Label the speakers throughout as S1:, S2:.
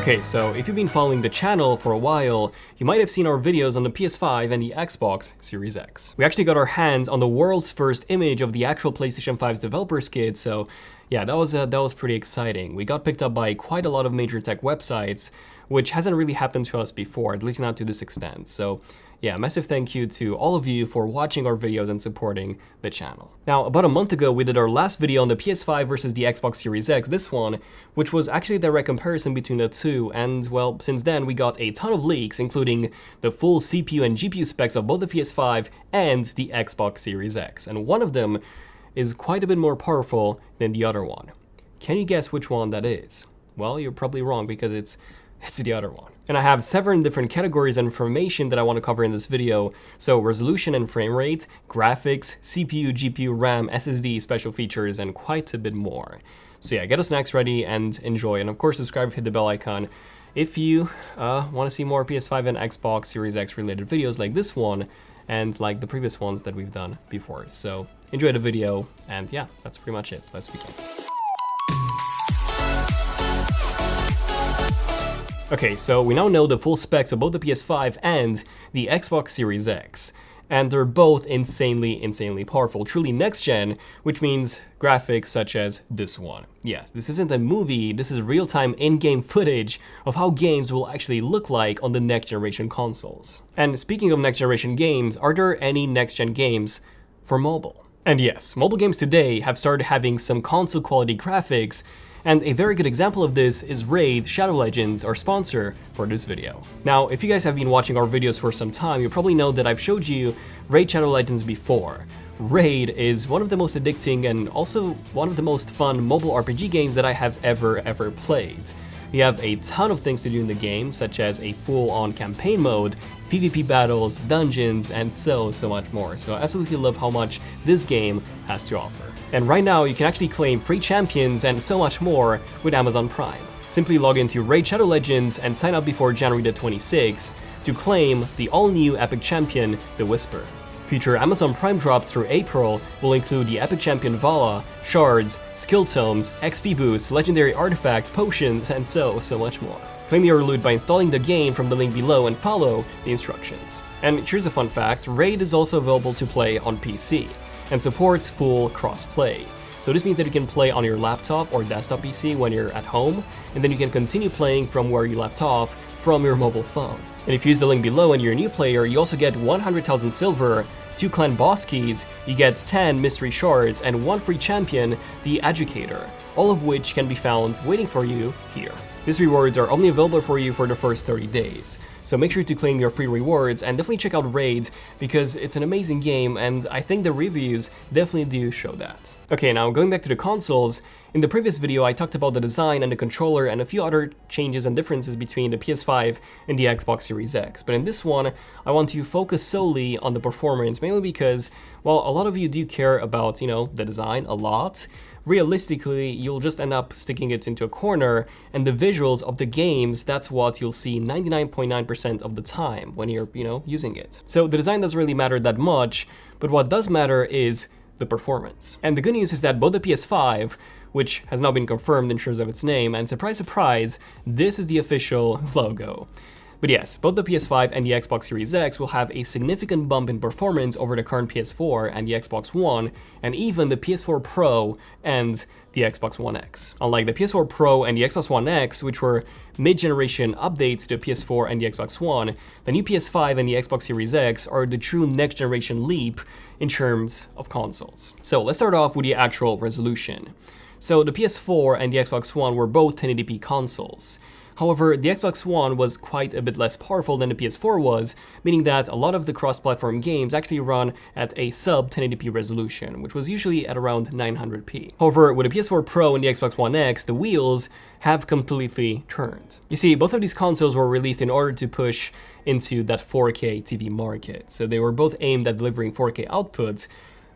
S1: Okay, so if you've been following the channel for a while, you might have seen our videos on the PS5 and the Xbox Series X. We actually got our hands on the world's first image of the actual PlayStation 5's developer's kit, so yeah, that was pretty exciting. We got picked up by quite a lot of major tech websites, which hasn't really happened to us before, at least not to this extent. So yeah, massive thank you to all of you for watching our videos and supporting the channel. Now, about a month ago, we did our last video on the PS5 versus the Xbox Series X, this one, which was actually a direct comparison between the two, and well, since then we got a ton of leaks, including the full CPU and GPU specs of both the PS5 and the Xbox Series X, and one of them is quite a bit more powerful than the other one. Can you guess which one that is? Well, you're probably wrong because it's the other one. And I have 7 different categories of information that I want to cover in this video. So resolution and frame rate, graphics, CPU, GPU, RAM, SSD, special features, and quite a bit more. So yeah, get us snacks ready and enjoy. And of course, subscribe, hit the bell icon if you want to see more PS5 and Xbox Series X related videos like this one and like the previous ones that we've done before. So enjoy the video, and yeah, that's pretty much it. Let's begin. Okay, so we now know the full specs of both the PS5 and the Xbox Series X, and they're both insanely powerful, truly next-gen, which means graphics such as this one. Yes, this isn't a movie, this is real-time in-game footage of how games will actually look like on the next-generation consoles. And speaking of next-generation games, are there any next-gen games for mobile? And yes, mobile games today have started having some console-quality graphics, and a very good example of this is Raid Shadow Legends, our sponsor for this video. Now, if you guys have been watching our videos for some time, you probably know that I've showed you Raid Shadow Legends before. Raid is one of the most addicting and also one of the most fun mobile RPG games that I have ever played. You have a ton of things to do in the game, such as a full-on campaign mode, PvP battles, dungeons, and so much more. So I absolutely love how much this game has to offer. And right now, you can actually claim free champions and so much more with Amazon Prime. Simply log into Raid Shadow Legends and sign up before January the 26th to claim the all-new epic champion, the Whisper. Future Amazon Prime drops through April will include the epic champion Vala, shards, skill tomes, XP boosts, legendary artifacts, potions, and so much more. Claim your loot by installing the game from the link below and follow the instructions. And here's a fun fact, Raid is also available to play on PC and supports full cross-play. So this means that you can play on your laptop or desktop PC when you're at home, and then you can continue playing from where you left off from your mobile phone. And if you use the link below and you're a new player, you also get 100,000 silver, 2 clan boss keys, you get 10 mystery shards, and 1 free champion, the Educator, all of which can be found waiting for you here. These rewards are only available for you for the first 30 days, so make sure to claim your free rewards and definitely check out Raid because it's an amazing game and I think the reviews definitely do show that. Okay, now going back to the consoles, in the previous video I talked about the design and the controller and a few other changes and differences between the PS5 and the Xbox Series X, but in this one I want to focus solely on the performance, mainly because, well, a lot of you do care about, the design a lot. Realistically, you'll just end up sticking it into a corner, and the visuals of the games, that's what you'll see 99.9% of the time when you're, using it. So the design doesn't really matter that much, but what does matter is the performance. And the good news is that both the PS5, which has now been confirmed in terms of its name, and surprise, this is the official logo. But yes, both the PS5 and the Xbox Series X will have a significant bump in performance over the current PS4 and the Xbox One, and even the PS4 Pro and the Xbox One X. Unlike the PS4 Pro and the Xbox One X, which were mid-generation updates to the PS4 and the Xbox One, the new PS5 and the Xbox Series X are the true next-generation leap in terms of consoles. So let's start off with the actual resolution. So the PS4 and the Xbox One were both 1080p consoles. However, the Xbox One was quite a bit less powerful than the PS4 was, meaning that a lot of the cross-platform games actually run at a sub 1080p resolution, which was usually at around 900p. However, with the PS4 Pro and the Xbox One X, the wheels have completely turned. You see, both of these consoles were released in order to push into that 4K TV market, so they were both aimed at delivering 4K outputs,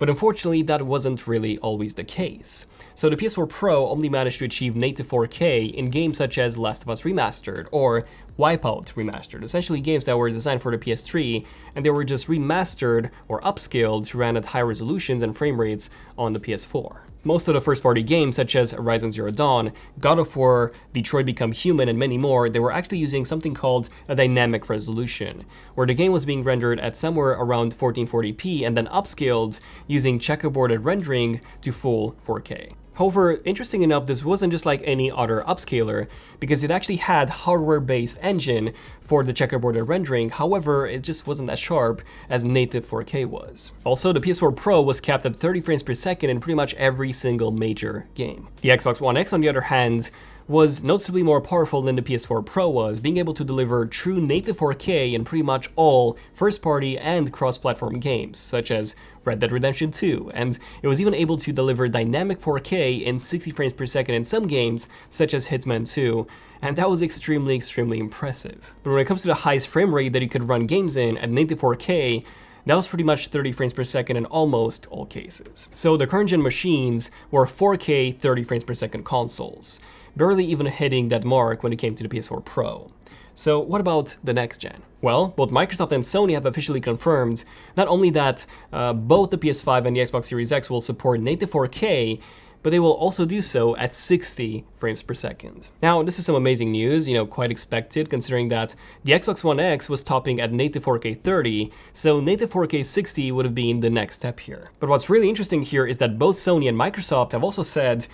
S1: but unfortunately that wasn't really always the case. So the PS4 Pro only managed to achieve native 4K in games such as Last of Us Remastered or Wipeout Remastered, essentially games that were designed for the PS3 and they were just remastered or upscaled to run at high resolutions and frame rates on the PS4. most of the first-party games such as Horizon Zero Dawn, God of War, Detroit Become Human, and many more, they were actually using something called a dynamic resolution, where the game was being rendered at somewhere around 1440p and then upscaled using checkerboarded rendering to full 4K. However, interesting enough, this wasn't just like any other upscaler, because it actually had hardware-based engine for the checkerboarded rendering. However, it just wasn't as sharp as native 4K was. Also, the PS4 Pro was capped at 30 frames per second in pretty much every single major game. The Xbox One X, on the other hand, was noticeably more powerful than the PS4 Pro was, being able to deliver true native 4K in pretty much all first-party and cross-platform games, such as Red Dead Redemption 2, and it was even able to deliver dynamic 4K in 60 frames per second in some games, such as Hitman 2, and that was extremely impressive. But when it comes to the highest frame rate that you could run games in at native 4K, that was pretty much 30 frames per second in almost all cases. So the current gen machines were 4K 30 frames per second consoles, barely even hitting that mark when it came to the PS4 Pro. So what about the next gen? Well, both Microsoft and Sony have officially confirmed not only that both the PS5 and the Xbox Series X will support native 4K, but they will also do so at 60 frames per second. Now, this is some amazing news, quite expected considering that the Xbox One X was topping at native 4K 30, so native 4K 60 would have been the next step here. But what's really interesting here is that both Sony and Microsoft have also said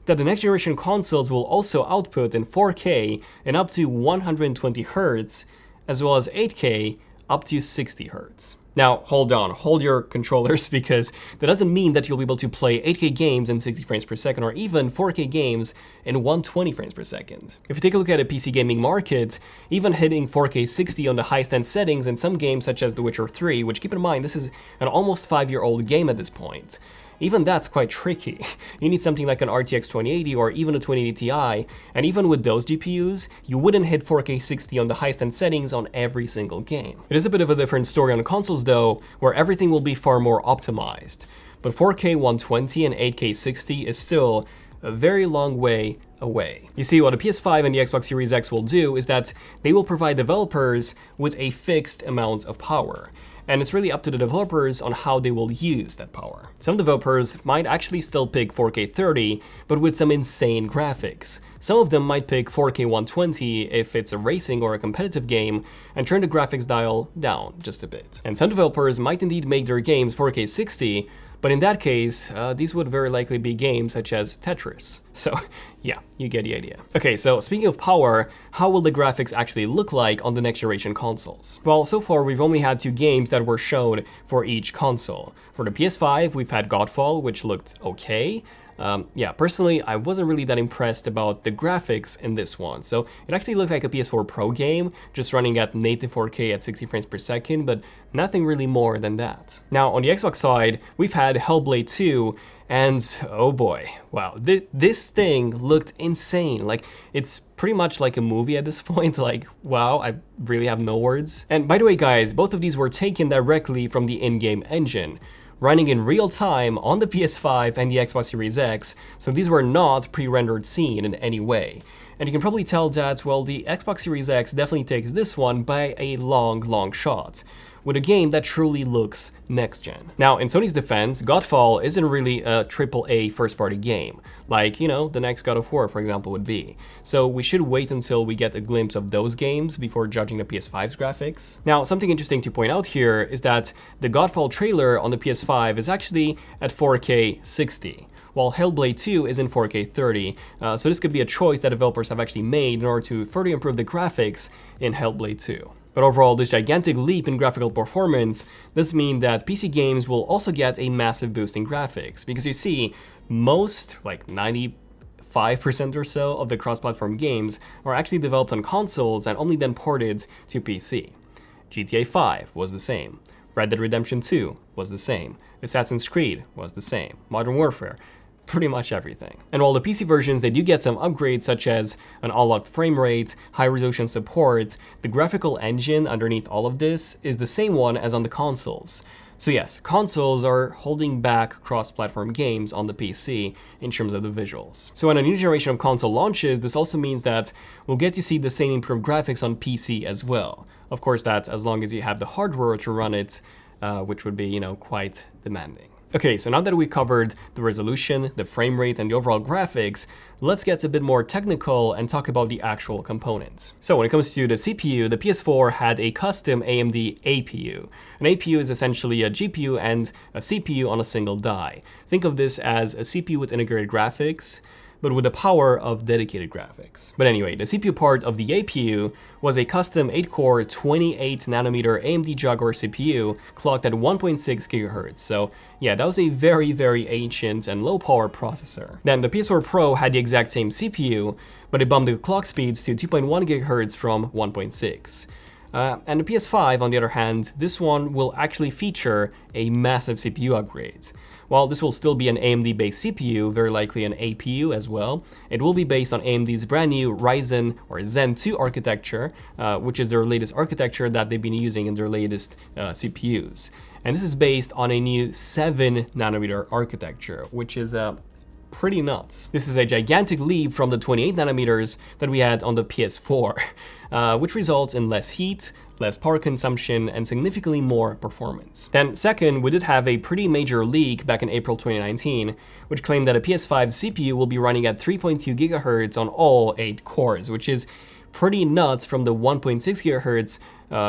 S1: that the next generation consoles will also output in 4K and up to 120 Hz, as well as 8K up to 60 Hz. Now, hold your controllers, because that doesn't mean that you'll be able to play 8K games in 60 frames per second or even 4K games in 120 frames per second. If you take a look at the PC gaming market, even hitting 4K 60 on the highest end settings in some games such as The Witcher 3, which keep in mind this is an almost 5-year-old game at this point, even that's quite tricky. You need something like an RTX 2080 or even a 2080 Ti, and even with those GPUs, you wouldn't hit 4K 60 on the highest end settings on every single game. It is a bit of a different story on consoles though, where everything will be far more optimized. But 4K 120 and 8K 60 is still a very long way away. You see, what the PS5 and the Xbox Series X will do is that they will provide developers with a fixed amount of power. And it's really up to the developers on how they will use that power. Some developers might actually still pick 4K 30, but with some insane graphics. Some of them might pick 4K 120 if it's a racing or a competitive game, and turn the graphics dial down just a bit. And some developers might indeed make their games 4K 60, but in that case, these would very likely be games such as Tetris. So yeah, you get the idea. Okay, so speaking of power, how will the graphics actually look like on the next generation consoles? Well, so far we've only had 2 games that were shown for each console. For the PS5, we've had Godfall, which looked okay. Yeah, personally, I wasn't really that impressed about the graphics in this one. So it actually looked like a PS4 Pro game, just running at native 4K at 60 frames per second, but nothing really more than that. Now, on the Xbox side, we've had Hellblade 2, and oh boy, wow, this thing looked insane. Like, it's pretty much like a movie at this point. Like, wow, I really have no words. And by the way, guys, both of these were taken directly from the in-game engine, running in real time on the PS5 and the Xbox Series X, so these were not pre-rendered scene in any way. And you can probably tell that, well, the Xbox Series X definitely takes this one by a long shot, with a game that truly looks next-gen. Now, in Sony's defense, Godfall isn't really a AAA first-party game, like, the next God of War, for example, would be. So we should wait until we get a glimpse of those games before judging the PS5's graphics. Now, something interesting to point out here is that the Godfall trailer on the PS5 is actually at 4K 60. While Hellblade 2 is in 4K 30, so this could be a choice that developers have actually made in order to further improve the graphics in Hellblade 2. But overall, this gigantic leap in graphical performance does mean that PC games will also get a massive boost in graphics, because you see, most, like 95% or so of the cross-platform games are actually developed on consoles and only then ported to PC. GTA 5 was the same. Red Dead Redemption 2 was the same. Assassin's Creed was the same. Modern Warfare, pretty much everything. And while the PC versions, they do get some upgrades such as an unlocked frame rate, high resolution support, the graphical engine underneath all of this is the same one as on the consoles. So yes, consoles are holding back cross-platform games on the PC in terms of the visuals. So when a new generation of console launches, this also means that we'll get to see the same improved graphics on PC as well. Of course, that's as long as you have the hardware to run it, which would be, quite demanding. Okay, so now that we covered the resolution, the frame rate, and the overall graphics, let's get a bit more technical and talk about the actual components. So when it comes to the CPU, the PS4 had a custom AMD APU. An APU is essentially a GPU and a CPU on a single die. Think of this as a CPU with integrated graphics, but with the power of dedicated graphics. But anyway, the CPU part of the APU was a custom 8-core 28nm AMD Jaguar CPU clocked at 1.6 GHz. So yeah, that was a very, very ancient and low power processor. Then the PS4 Pro had the exact same CPU, but it bumped the clock speeds to 2.1 GHz from 1.6. And the PS5, on the other hand, this one will actually feature a massive CPU upgrade. While this will still be an AMD-based CPU, very likely an APU as well, it will be based on AMD's brand new Ryzen or Zen 2 architecture, which is their latest architecture that they've been using in their latest CPUs. And this is based on a new 7nm architecture, which is pretty nuts. This is a gigantic leap from the 28nm that we had on the PS4, which results in less heat, less power consumption, and significantly more performance. Then second, we did have a pretty major leak back in April 2019, which claimed that a PS5 CPU will be running at 3.2 GHz on all 8 cores, which is pretty nuts from the 1.6 GHz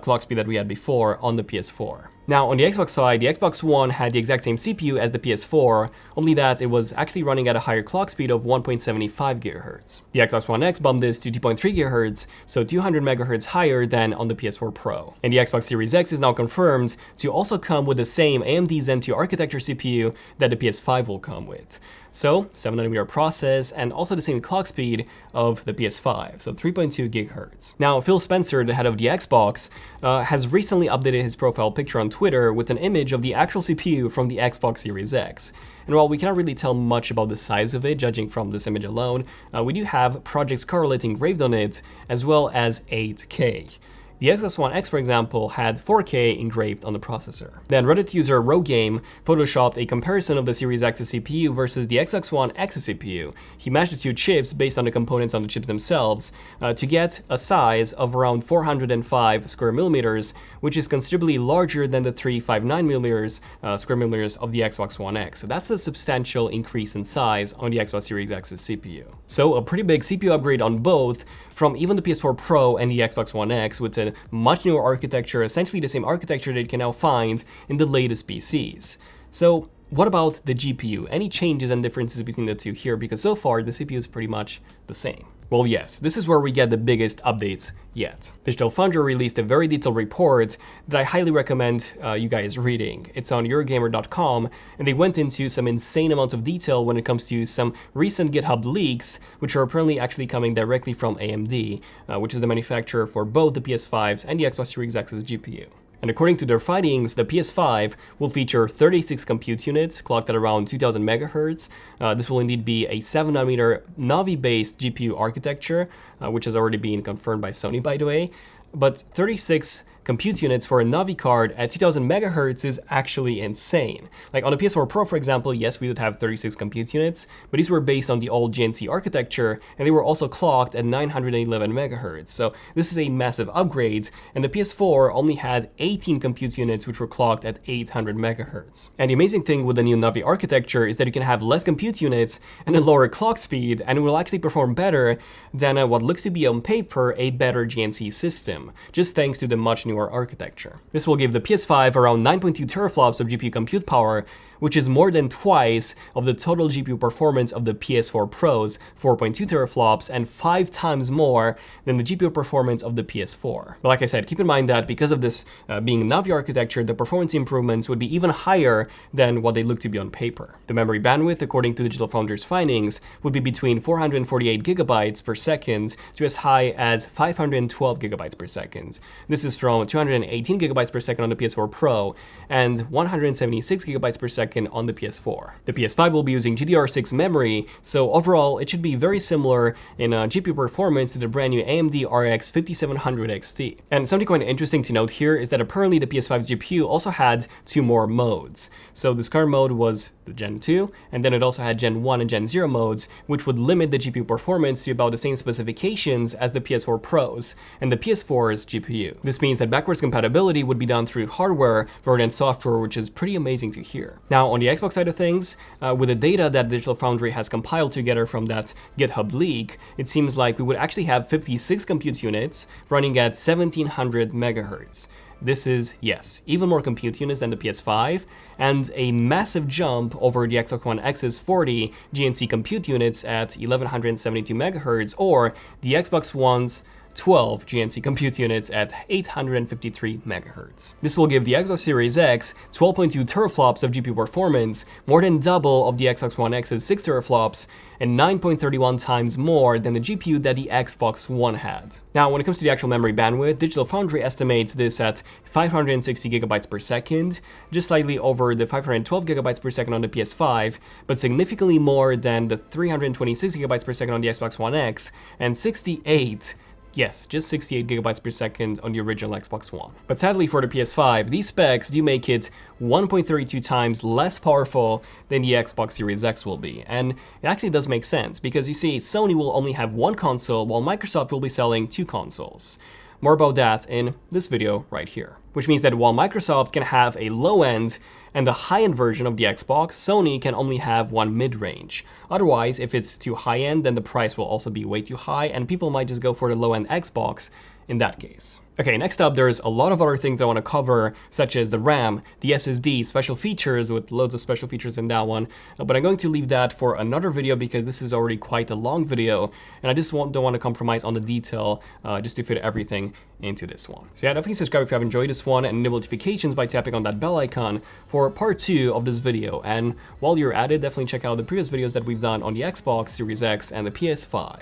S1: clock speed that we had before on the PS4. Now on the Xbox side, the Xbox One had the exact same CPU as the PS4, only that it was actually running at a higher clock speed of 1.75 GHz. The Xbox One X bumped this to 2.3 GHz, so 200 MHz higher than on the PS4 Pro. And the Xbox Series X is now confirmed to also come with the same AMD Zen 2 architecture CPU that the PS5 will come with. So 7nm process and also the same clock speed of the PS5, so 3.2 GHz. Now Phil Spencer, the head of the Xbox, has recently updated his profile picture on Twitter with an image of the actual CPU from the Xbox Series X. And while we cannot really tell much about the size of it, judging from this image alone, we do have Project Scarlet engraved on it, as well as 8K. The Xbox One X, for example, had 4K engraved on the processor. Then Reddit user RoGame photoshopped a comparison of the Series X's CPU versus the Xbox One X's CPU. He matched the two chips based on the components on the chips themselves to get a size of around 405 square millimeters, which is considerably larger than the 359 millimeters square millimeters of the Xbox One X. So that's a substantial increase in size on the Xbox Series X's CPU. So a pretty big CPU upgrade on both, from even the PS4 Pro and the Xbox One X, with a much newer architecture, essentially the same architecture that you can now find in the latest PCs. So what about the GPU? Any changes and differences between the two here? Because so far the CPU is pretty much the same. Well, yes, this is where we get the biggest updates yet. Digital Foundry released a very detailed report that I highly recommend you guys reading. It's on Eurogamer.com, and they went into some insane amounts of detail when it comes to some recent GitHub leaks, which are apparently actually coming directly from AMD, which is the manufacturer for both the PS5's and the Xbox Series X's GPU. And according to their findings, the PS5 will feature 36 compute units clocked at around 2000 MHz. This will indeed be a 7nm Navi-based GPU architecture, which has already been confirmed by Sony, by the way. But 36 compute units for a Navi card at 2000 MHz is actually insane. Like on the PS4 Pro, for example, yes, we did have 36 compute units, but these were based on the old GNC architecture, and they were also clocked at 911 MHz. So this is a massive upgrade, and the PS4 only had 18 compute units which were clocked at 800 MHz. And the amazing thing with the new Navi architecture is that you can have less compute units and a lower clock speed, and it will actually perform better than what looks to be on paper a better GNC system, just thanks to the much newer architecture. This will give the PS5 around 9.2 teraflops of GPU compute power, which is more than twice of the total GPU performance of the PS4 Pro's 4.2 teraflops and 5 times more than the GPU performance of the PS4. But like I said, keep in mind that because of this being Navi architecture, the performance improvements would be even higher than what they look to be on paper. The memory bandwidth, according to Digital Foundry's findings, would be between 448 gigabytes per second to as high as 512 gigabytes per second. This is from 218 gigabytes per second on the PS4 Pro and 176 gigabytes per second on the PS4. The PS5 will be using GDDR6 memory, so overall it should be very similar in GPU performance to the brand new AMD RX 5700 XT. And something quite interesting to note here is that apparently the PS5's GPU also had 2 more modes. So this current mode was the Gen 2, and then it also had Gen 1 and Gen 0 modes, which would limit the GPU performance to about the same specifications as the PS4 Pros and the PS4's GPU. This means that backwards compatibility would be done through hardware rather than software, which is pretty amazing to hear. Now, on the Xbox side of things, with the data that Digital Foundry has compiled together from that GitHub leak, it seems like we would actually have 56 compute units running at 1700 megahertz. This is, yes, even more compute units than the PS5, and a massive jump over the Xbox One X's 40 GNC compute units at 1172 megahertz, or the Xbox One's 12 GNC compute units at 853 megahertz. This will give the Xbox Series X 12.2 teraflops of GPU performance, more than double of the Xbox One X's 6 teraflops, and 9.31 times more than the GPU that the Xbox One had. Now, when it comes to the actual memory bandwidth, Digital Foundry estimates this at 560 gigabytes per second, just slightly over the 512 gigabytes per second on the PS5, but significantly more than the 326 gigabytes per second on the Xbox One X, and 68 gigabytes per second on the original Xbox One. But sadly for the PS5, these specs do make it 1.32 times less powerful than the Xbox Series X will be. And it actually does make sense, because you see, Sony will only have one console, while Microsoft will be selling two consoles. More about that in this video right here. Which means that while Microsoft can have a low-end and a high-end version of the Xbox, Sony can only have one mid-range. Otherwise, if it's too high-end, then the price will also be way too high, and people might just go for the low-end Xbox in that case. Okay, next up, there's a lot of other things I want to cover, such as the RAM, the SSD, special features, with loads of special features in that one, but I'm going to leave that for another video because this is already quite a long video, and I just don't want to compromise on the detail just to fit everything into this one. So yeah, definitely subscribe if you have enjoyed this one, and enable notifications by tapping on that bell icon for part 2 of this video. And while you're at it, definitely check out the previous videos that we've done on the Xbox Series X and the PS5.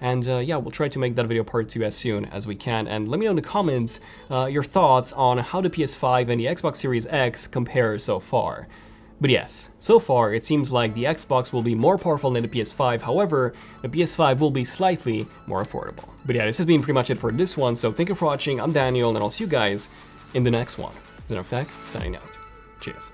S1: And yeah, we'll try to make that video part 2 as soon as we can. And let me know in the comments your thoughts on how the PS5 and the Xbox Series X compare so far. But yes, so far it seems like the Xbox will be more powerful than the PS5, however, the PS5 will be slightly more affordable. But yeah, this has been pretty much it for this one, so thank you for watching, I'm Daniel, and I'll see you guys in the next one. ZONEofTECH, signing out. Cheers.